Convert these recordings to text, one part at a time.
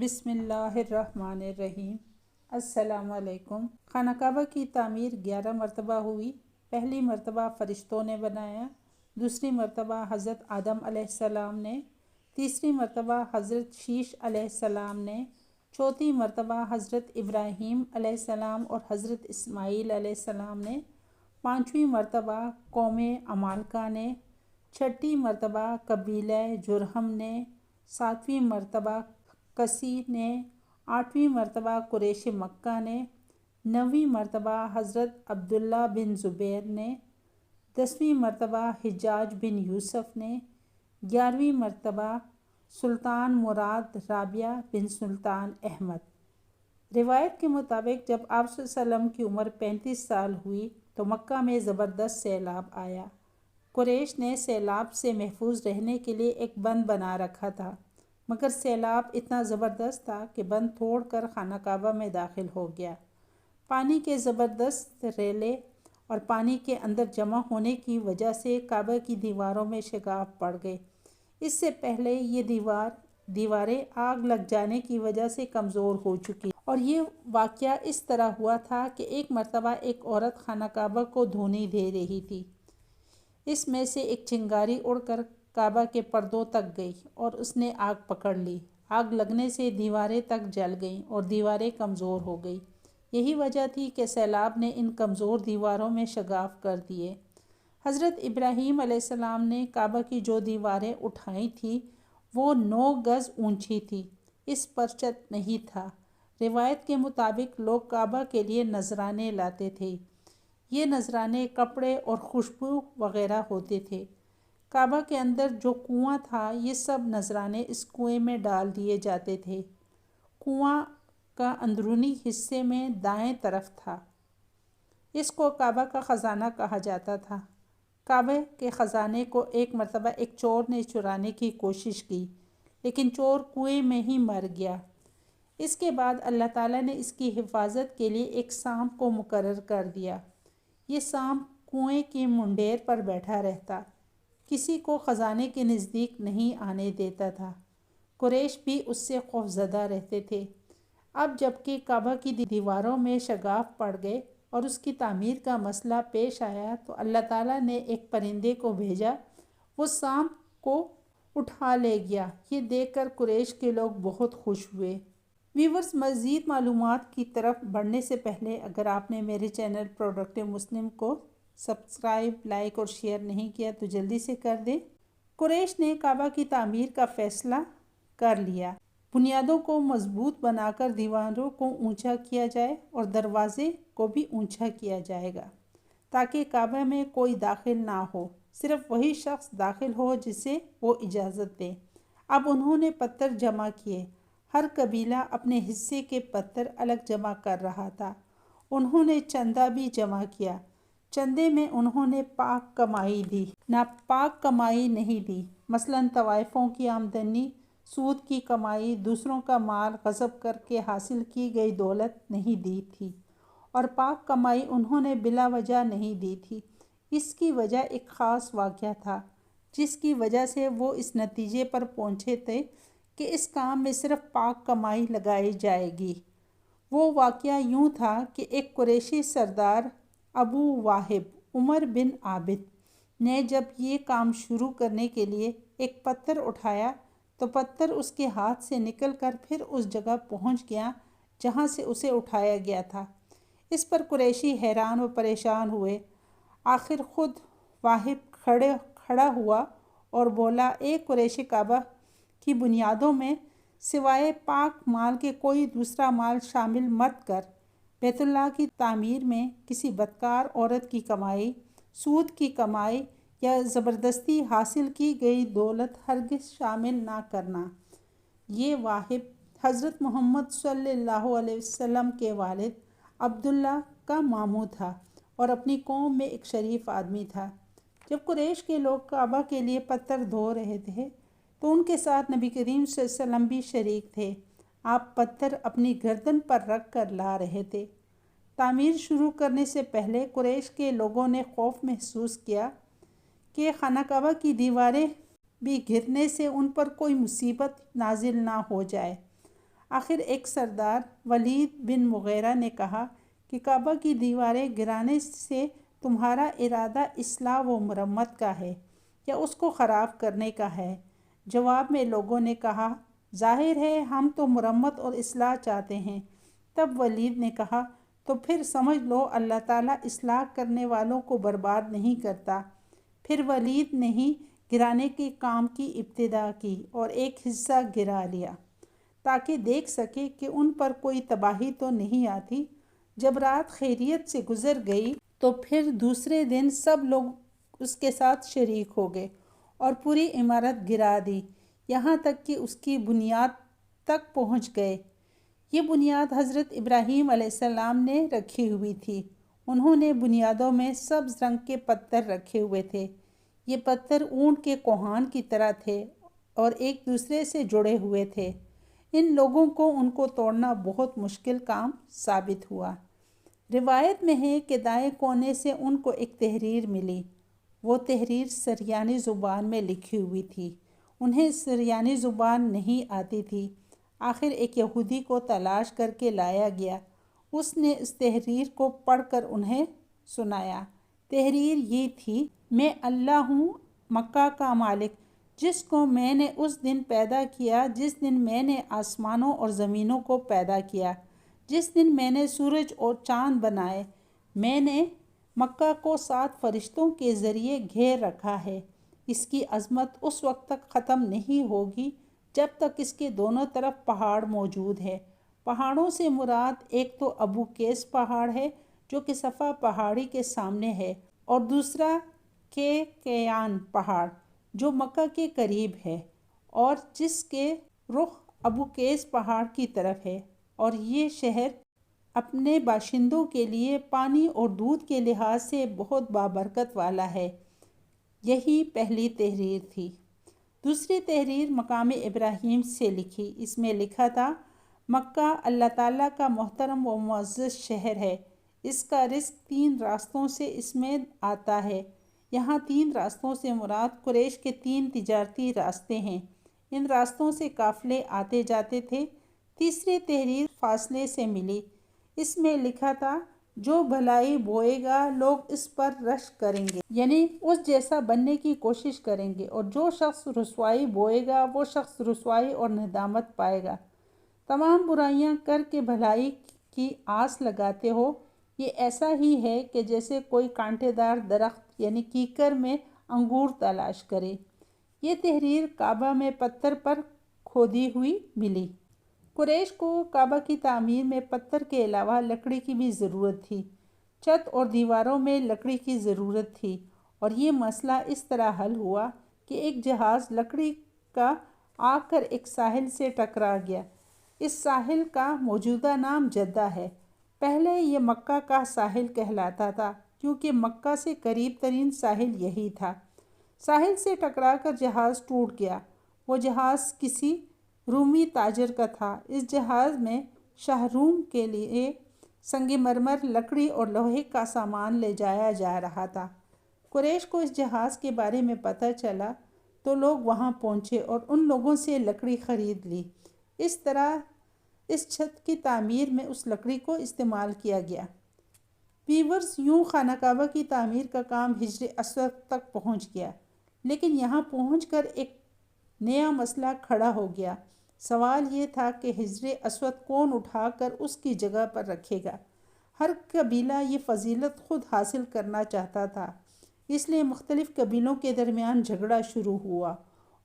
بسم اللہ الرحمن الرحیم۔ السلام علیکم۔ خانہ کعبہ کی تعمیر 11 مرتبہ ہوئی۔ پہلی مرتبہ فرشتوں نے بنایا، دوسری مرتبہ حضرت آدم علیہ السلام نے، تیسری مرتبہ حضرت شیش علیہ السلام نے، چوتھی مرتبہ حضرت ابراہیم علیہ السلام اور حضرت اسماعیل علیہ السلام نے، پانچویں مرتبہ قوم عمالقہ نے، چھٹی مرتبہ قبیلہ جرہم نے، ساتویں مرتبہ کسی نے، آٹھویں مرتبہ قریش مکہ نے، نویں مرتبہ حضرت عبداللہ بن زبیر نے، 10ویں مرتبہ حجاج بن یوسف نے، 11ویں مرتبہ سلطان مراد رابعہ بن سلطان احمد۔ روایت کے مطابق جب آپ صلی اللہ علیہ وسلم کی عمر 35 سال ہوئی تو مکہ میں زبردست سیلاب آیا۔ قریش نے سیلاب سے محفوظ رہنے کے لیے ایک بند بنا رکھا تھا، مگر سیلاب اتنا زبردست تھا کہ بند توڑ کر خانہ کعبہ میں داخل ہو گیا۔ پانی کے زبردست ریلے اور پانی کے اندر جمع ہونے کی وجہ سے کعبہ کی دیواروں میں شگاف پڑ گئے۔ اس سے پہلے یہ دیواریں آگ لگ جانے کی وجہ سے کمزور ہو چکی، اور یہ واقعہ اس طرح ہوا تھا کہ ایک مرتبہ ایک عورت خانہ کعبہ کو دھونے دے رہی تھی۔ اس میں سے ایک چنگاری اڑ کر کعبہ کے پردوں تک گئی اور اس نے آگ پکڑ لی۔ آگ لگنے سے دیواریں تک جل گئیں اور دیواریں کمزور ہو گئی۔ یہی وجہ تھی کہ سیلاب نے ان کمزور دیواروں میں شگاف کر دیے۔ حضرت ابراہیم علیہ السلام نے کعبہ کی جو دیواریں اٹھائی تھیں وہ 9 گز اونچی تھی، اس پر چھت نہیں تھا۔ روایت کے مطابق لوگ کعبہ کے لیے نذرانے لاتے تھے۔ یہ نذرانے کپڑے اور خوشبو وغیرہ ہوتے تھے۔ کعبہ کے اندر جو کنواں تھا یہ سب نذرانے اس کنویں میں ڈال دیے جاتے تھے۔ کنواں کا اندرونی حصے میں دائیں طرف تھا۔ اس کو کعبہ کا خزانہ کہا جاتا تھا۔ کعبہ کے خزانے کو ایک مرتبہ ایک چور نے چرانے کی کوشش کی، لیکن چور کنویں میں ہی مر گیا۔ اس کے بعد اللہ تعالیٰ نے اس کی حفاظت کے لیے ایک سانپ کو مقرر کر دیا۔ یہ سانپ کنویں کی منڈیر پر بیٹھا رہتا، کسی کو خزانے کے نزدیک نہیں آنے دیتا تھا۔ قریش بھی اس سے خوفزدہ رہتے تھے۔ اب جب کہ کعبہ کی دیواروں میں شگاف پڑ گئے اور اس کی تعمیر کا مسئلہ پیش آیا تو اللہ تعالیٰ نے ایک پرندے کو بھیجا، وہ سانپ کو اٹھا لے گیا۔ یہ دیکھ کر قریش کے لوگ بہت خوش ہوئے۔ ویورز، مزید معلومات کی طرف بڑھنے سے پہلے اگر آپ نے میرے چینل پروڈکٹیو مسلم کو سبسکرائب، لائک اور شیئر نہیں کیا تو جلدی سے کر دیں۔ قریش نے کعبہ کی تعمیر کا فیصلہ کر لیا۔ بنیادوں کو مضبوط بنا کر دیواروں کو اونچا کیا جائے اور دروازے کو بھی اونچا کیا جائے گا تاکہ کعبہ میں کوئی داخل نہ ہو، صرف وہی شخص داخل ہو جسے وہ اجازت دے۔ اب انہوں نے پتھر جمع کیے۔ ہر قبیلہ اپنے حصے کے پتھر الگ جمع کر رہا تھا۔ انہوں نے چندہ بھی جمع کیا۔ چندے میں انہوں نے پاک کمائی دی، ناپاک کمائی نہیں دی۔ مثلاً طوائفوں کی آمدنی، سود کی کمائی، دوسروں کا مال غصب کر کے حاصل کی گئی دولت نہیں دی تھی، اور پاک کمائی انہوں نے بلا وجہ نہیں دی تھی۔ اس کی وجہ ایک خاص واقعہ تھا جس کی وجہ سے وہ اس نتیجے پر پہنچے تھے کہ اس کام میں صرف پاک کمائی لگائی جائے گی۔ وہ واقعہ یوں تھا کہ ایک قریشی سردار ابو واہب عمر بن عابد نے جب یہ کام شروع کرنے کے لیے ایک پتھر اٹھایا تو پتھر اس کے ہاتھ سے نکل کر پھر اس جگہ پہنچ گیا جہاں سے اسے اٹھایا گیا تھا۔ اس پر قریشی حیران و پریشان ہوئے۔ آخر خود واہب کھڑا ہوا اور بولا، اے قریشی، کعبہ کی بنیادوں میں سوائے پاک مال کے کوئی دوسرا مال شامل مت کر۔ بیت اللہ کی تعمیر میں کسی بدکار عورت کی کمائی، سود کی کمائی یا زبردستی حاصل کی گئی دولت ہرگز شامل نہ کرنا۔ یہ واہب حضرت محمد صلی اللہ علیہ وسلم کے والد عبداللہ کا ماموں تھا اور اپنی قوم میں ایک شریف آدمی تھا۔ جب قریش کے لوگ کعبہ کے لیے پتھر دھو رہے تھے تو ان کے ساتھ نبی کریم صلی اللہ علیہ وسلم بھی شریک تھے۔ آپ پتھر اپنی گردن پر رکھ کر لا رہے تھے۔ تعمیر شروع کرنے سے پہلے قریش کے لوگوں نے خوف محسوس کیا کہ خانہ کعبہ کی دیواریں بھی گرنے سے ان پر کوئی مصیبت نازل نہ ہو جائے۔ آخر ایک سردار ولید بن مغیرہ نے کہا کہ کعبہ کی دیواریں گرانے سے تمہارا ارادہ اصلاح و مرمت کا ہے یا اس کو خراب کرنے کا ہے؟ جواب میں لوگوں نے کہا ظاہر ہے ہم تو مرمت اور اصلاح چاہتے ہیں۔ تب ولید نے کہا تو پھر سمجھ لو اللہ تعالیٰ اصلاح کرنے والوں کو برباد نہیں کرتا۔ پھر ولید نے ہی گرانے کے کام کی ابتدا کی اور ایک حصہ گرا لیا تاکہ دیکھ سکے کہ ان پر کوئی تباہی تو نہیں آتی۔ جب رات خیریت سے گزر گئی تو پھر دوسرے دن سب لوگ اس کے ساتھ شریک ہو گئے اور پوری عمارت گرا دی، یہاں تک کہ اس کی بنیاد تک پہنچ گئے۔ یہ بنیاد حضرت ابراہیم علیہ السلام نے رکھی ہوئی تھی۔ انہوں نے بنیادوں میں سبز رنگ کے پتھر رکھے ہوئے تھے۔ یہ پتھر اونٹ کے کوہان کی طرح تھے اور ایک دوسرے سے جڑے ہوئے تھے۔ ان لوگوں کو ان کو توڑنا بہت مشکل کام ثابت ہوا۔ روایت میں ہے کہ دائیں کونے سے ان کو ایک تحریر ملی۔ وہ تحریر سریانی زبان میں لکھی ہوئی تھی۔ انہیں سریانی زبان نہیں آتی تھی۔ آخر ایک یہودی کو تلاش کر کے لایا گیا۔ اس نے اس تحریر کو پڑھ کر انہیں سنایا۔ تحریر یہ تھی، میں اللہ ہوں مکہ کا مالک، جس کو میں نے اس دن پیدا کیا جس دن میں نے آسمانوں اور زمینوں کو پیدا کیا، جس دن میں نے سورج اور چاند بنائے۔ میں نے مکہ کو 7 فرشتوں کے ذریعے گھیر رکھا ہے۔ اس کی عظمت اس وقت تک ختم نہیں ہوگی جب تک اس کے دونوں طرف پہاڑ موجود ہے۔ پہاڑوں سے مراد ایک تو ابو قیس پہاڑ ہے جو کہ صفا پہاڑی کے سامنے ہے، اور دوسرا کیان پہاڑ جو مکہ کے قریب ہے اور جس کے رخ ابو قیس پہاڑ کی طرف ہے، اور یہ شہر اپنے باشندوں کے لیے پانی اور دودھ کے لحاظ سے بہت بابرکت والا ہے۔ یہی پہلی تحریر تھی۔ دوسری تحریر مقام ابراہیم سے لکھی۔ اس میں لکھا تھا، مکہ اللہ تعالیٰ کا محترم و معزز شہر ہے۔ اس کا رزق 3 راستوں سے اس میں آتا ہے۔ یہاں 3 راستوں سے مراد قریش کے 3 تجارتی راستے ہیں۔ ان راستوں سے قافلے آتے جاتے تھے۔ تیسری تحریر فاصلے سے ملی۔ اس میں لکھا تھا، جو بھلائی بوئے گا لوگ اس پر رشک کریں گے، یعنی اس جیسا بننے کی کوشش کریں گے، اور جو شخص رسوائی بوئے گا وہ شخص رسوائی اور ندامت پائے گا۔ تمام برائیاں کر کے بھلائی کی آس لگاتے ہو، یہ ایسا ہی ہے کہ جیسے کوئی کانٹے دار درخت یعنی کیکر میں انگور تلاش کرے۔ یہ تحریر کعبہ میں پتھر پر کھودی ہوئی ملی۔ قریش کو کعبہ کی تعمیر میں پتھر کے علاوہ لکڑی کی بھی ضرورت تھی۔ چھت اور دیواروں میں لکڑی کی ضرورت تھی، اور یہ مسئلہ اس طرح حل ہوا کہ ایک جہاز لکڑی کا آ کر ایک ساحل سے ٹکرا گیا۔ اس ساحل کا موجودہ نام جدہ ہے۔ پہلے یہ مکہ کا ساحل کہلاتا تھا، کیونکہ مکہ سے قریب ترین ساحل یہی تھا۔ ساحل سے ٹکرا کر جہاز ٹوٹ گیا۔ وہ جہاز کسی رومی تاجر کا تھا۔ اس جہاز میں شاہروم کے لیے سنگ مرمر، لکڑی اور لوہے کا سامان لے جایا جا رہا تھا۔ قریش کو اس جہاز کے بارے میں پتہ چلا تو لوگ وہاں پہنچے اور ان لوگوں سے لکڑی خرید لی۔ اس طرح اس چھت کی تعمیر میں اس لکڑی کو استعمال کیا گیا۔ ویورز، یوں خانہ کعبہ کی تعمیر کا کام حجر اسود تک پہنچ گیا، لیکن یہاں پہنچ کر ایک نیا مسئلہ کھڑا ہو گیا۔ سوال یہ تھا کہ حجر اسود کون اٹھا کر اس کی جگہ پر رکھے گا؟ ہر قبیلہ یہ فضیلت خود حاصل کرنا چاہتا تھا، اس لیے مختلف قبیلوں کے درمیان جھگڑا شروع ہوا،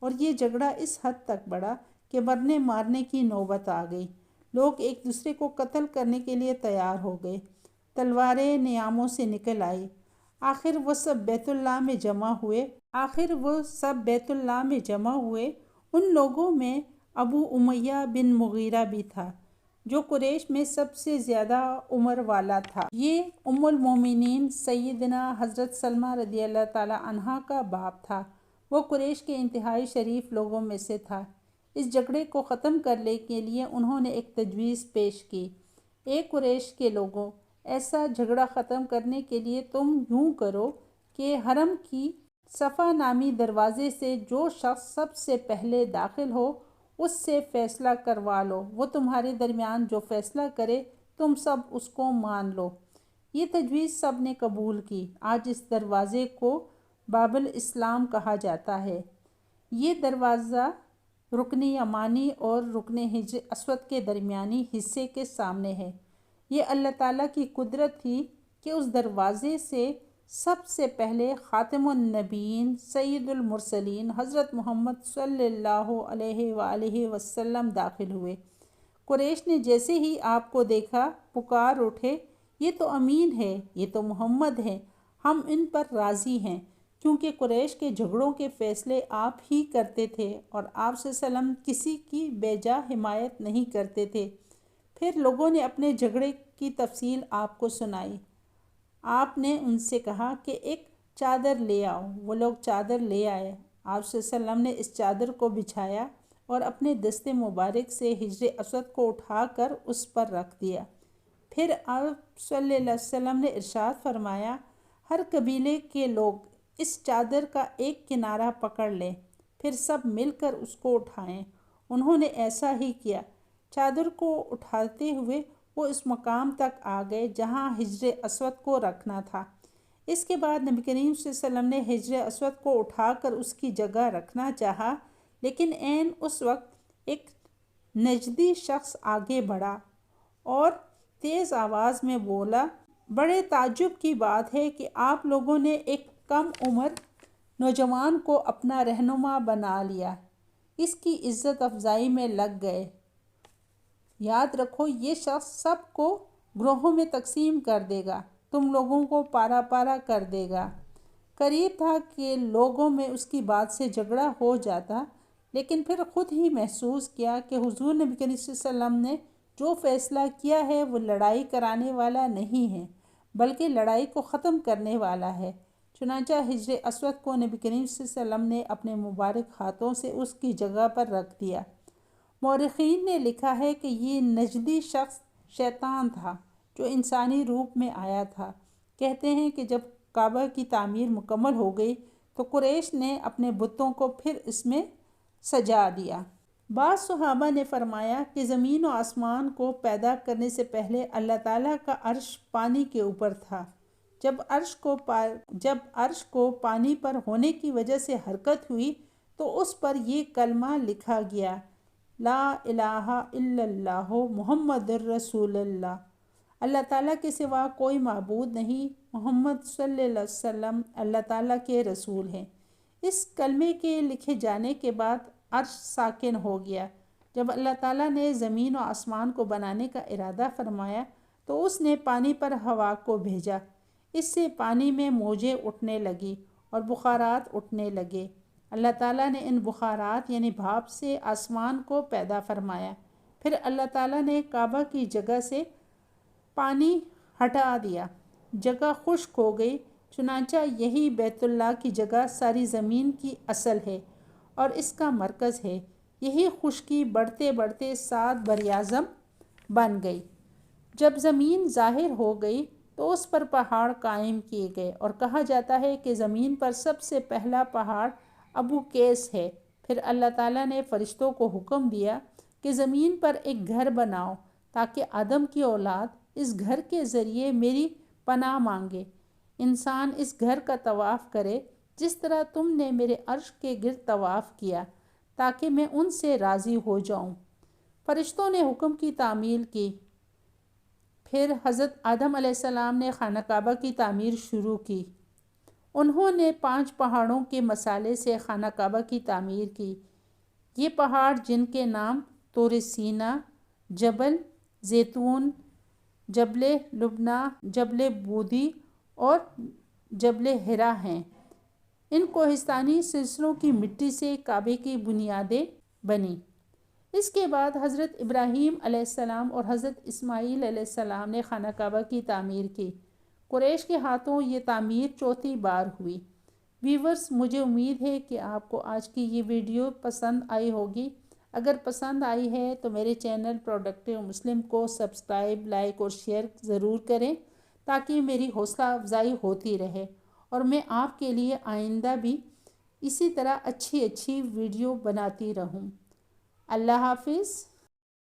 اور یہ جھگڑا اس حد تک بڑھا کہ مرنے مارنے کی نوبت آ گئی۔ لوگ ایک دوسرے کو قتل کرنے کے لیے تیار ہو گئے۔ تلواریں نیاموں سے نکل آئی۔ آخر وہ سب بیت اللہ میں جمع ہوئے۔ ان لوگوں میں ابو امیہ بن مغیرہ بھی تھا، جو قریش میں سب سے زیادہ عمر والا تھا۔ یہ ام المومنین سیدنا حضرت سلمہ رضی اللہ تعالی عنہا کا باپ تھا۔ وہ قریش کے انتہائی شریف لوگوں میں سے تھا۔ اس جھگڑے کو ختم کرنے کے لیے انہوں نے ایک تجویز پیش کی۔ اے قریش کے لوگوں، ایسا جھگڑا ختم کرنے کے لیے تم یوں کرو کہ حرم کی صفا نامی دروازے سے جو شخص سب سے پہلے داخل ہو اس سے فیصلہ کروا لو، وہ تمہارے درمیان جو فیصلہ کرے تم سب اس کو مان لو۔ یہ تجویز سب نے قبول کی۔ آج اس دروازے کو باب الاسلام کہا جاتا ہے۔ یہ دروازہ رکن یمانی اور رکن حجر اسود کے درمیانی حصے کے سامنے ہے۔ یہ اللہ تعالیٰ کی قدرت تھی کہ اس دروازے سے سب سے پہلے خاتم النبیین سید المرسلین حضرت محمد صلی اللہ علیہ وآلہ وسلم داخل ہوئے۔ قریش نے جیسے ہی آپ کو دیکھا پکار اٹھے، یہ تو امین ہے، یہ تو محمد ہے، ہم ان پر راضی ہیں، کیونکہ قریش کے جھگڑوں کے فیصلے آپ ہی کرتے تھے اور آپ صلی اللہ علیہ وسلم کسی کی بے جا حمایت نہیں کرتے تھے۔ پھر لوگوں نے اپنے جھگڑے کی تفصیل آپ کو سنائی۔ آپ نے ان سے کہا کہ ایک چادر لے آؤ۔ وہ لوگ چادر لے آئے۔ آپ صلی اللہ علیہ وسلم نے اس چادر کو بچھایا اور اپنے دست مبارک سے حجر اسود کو اٹھا کر اس پر رکھ دیا۔ پھر آپ صلی اللہ علیہ وسلم نے ارشاد فرمایا، ہر قبیلے کے لوگ اس چادر کا ایک کنارہ پکڑ لیں، پھر سب مل کر اس کو اٹھائیں۔ انہوں نے ایسا ہی کیا۔ چادر کو اٹھاتے ہوئے وہ اس مقام تک آ گئے جہاں حجر اسود کو رکھنا تھا۔ اس کے بعد نبی کریم صلی اللہ علیہ وسلم نے حجر اسود کو اٹھا کر اس کی جگہ رکھنا چاہا، لیکن عین اس وقت ایک نجدی شخص آگے بڑھا اور تیز آواز میں بولا، بڑے تعجب کی بات ہے کہ آپ لوگوں نے ایک کم عمر نوجوان کو اپنا رہنما بنا لیا، اس کی عزت افزائی میں لگ گئے۔ یاد رکھو یہ شخص سب کو گروہوں میں تقسیم کر دے گا، تم لوگوں کو پارا پارا کر دے گا۔ قریب تھا کہ لوگوں میں اس کی بات سے جھگڑا ہو جاتا، لیکن پھر خود ہی محسوس کیا کہ حضور نبی کریم صلی اللہ علیہ وسلم نے جو فیصلہ کیا ہے وہ لڑائی کرانے والا نہیں ہے، بلکہ لڑائی کو ختم کرنے والا ہے۔ چنانچہ حجر اسود کو نبی کریم صلی اللہ علیہ وسلم نے اپنے مبارک ہاتھوں سے اس کی جگہ پر رکھ دیا۔ مورخین نے لکھا ہے کہ یہ نجدی شخص شیطان تھا جو انسانی روپ میں آیا تھا۔ کہتے ہیں کہ جب کعبہ کی تعمیر مکمل ہو گئی تو قریش نے اپنے بتوں کو پھر اس میں سجا دیا۔ بعض صحابہ نے فرمایا کہ زمین و آسمان کو پیدا کرنے سے پہلے اللہ تعالیٰ کا عرش پانی کے اوپر تھا۔ جب عرش کو پانی پر ہونے کی وجہ سے حرکت ہوئی تو اس پر یہ کلمہ لکھا گیا، لا الہ الا اللہ محمد الرسول اللہ، اللہ تعالیٰ کے سوا کوئی معبود نہیں، محمد صلی اللہ علیہ وسلم اللہ تعالیٰ کے رسول ہیں۔ اس کلمے کے لکھے جانے کے بعد عرش ساکن ہو گیا۔ جب اللہ تعالیٰ نے زمین و آسمان کو بنانے کا ارادہ فرمایا تو اس نے پانی پر ہوا کو بھیجا، اس سے پانی میں موجیں اٹھنے لگی اور بخارات اٹھنے لگے۔ اللہ تعالیٰ نے ان بخارات یعنی بھاپ سے آسمان کو پیدا فرمایا۔ پھر اللہ تعالیٰ نے کعبہ کی جگہ سے پانی ہٹا دیا، جگہ خشک ہو گئی، چنانچہ یہی بیت اللہ کی جگہ ساری زمین کی اصل ہے اور اس کا مرکز ہے۔ یہی خشکی بڑھتے بڑھتے 7 براعظم بن گئی۔ جب زمین ظاہر ہو گئی تو اس پر پہاڑ قائم کیے گئے اور کہا جاتا ہے کہ زمین پر سب سے پہلا پہاڑ ابو قیس ہے۔ پھر اللہ تعالیٰ نے فرشتوں کو حکم دیا کہ زمین پر ایک گھر بناؤ تاکہ آدم کی اولاد اس گھر کے ذریعے میری پناہ مانگے۔ انسان اس گھر کا طواف کرے جس طرح تم نے میرے عرش کے گرد طواف کیا، تاکہ میں ان سے راضی ہو جاؤں۔ فرشتوں نے حکم کی تعمیل کی۔ پھر حضرت آدم علیہ السلام نے خانہ کعبہ کی تعمیر شروع کی۔ انہوں نے 5 پہاڑوں کے مسالے سے خانہ کعبہ کی تعمیر کی۔ یہ پہاڑ جن کے نام طور سینا، جبل زیتون، جبل لبنہ، جبل بودی اور جبل حرا ہیں۔ ان کوہستانی سلسلوں کی مٹی سے کعبے کی بنیادیں بنی۔ اس کے بعد حضرت ابراہیم علیہ السلام اور حضرت اسماعیل علیہ السلام نے خانہ کعبہ کی تعمیر کی۔ قریش کے ہاتھوں یہ تعمیر چوتھی بار ہوئی۔ ویورز، مجھے امید ہے کہ آپ کو آج کی یہ ویڈیو پسند آئی ہوگی۔ اگر پسند آئی ہے تو میرے چینل پروڈکٹیو مسلم کو سبسکرائب، لائک اور شیئر ضرور کریں تاکہ میری حوصلہ افزائی ہوتی رہے اور میں آپ کے لیے آئندہ بھی اسی طرح اچھی ویڈیو بناتی رہوں۔ اللہ حافظ۔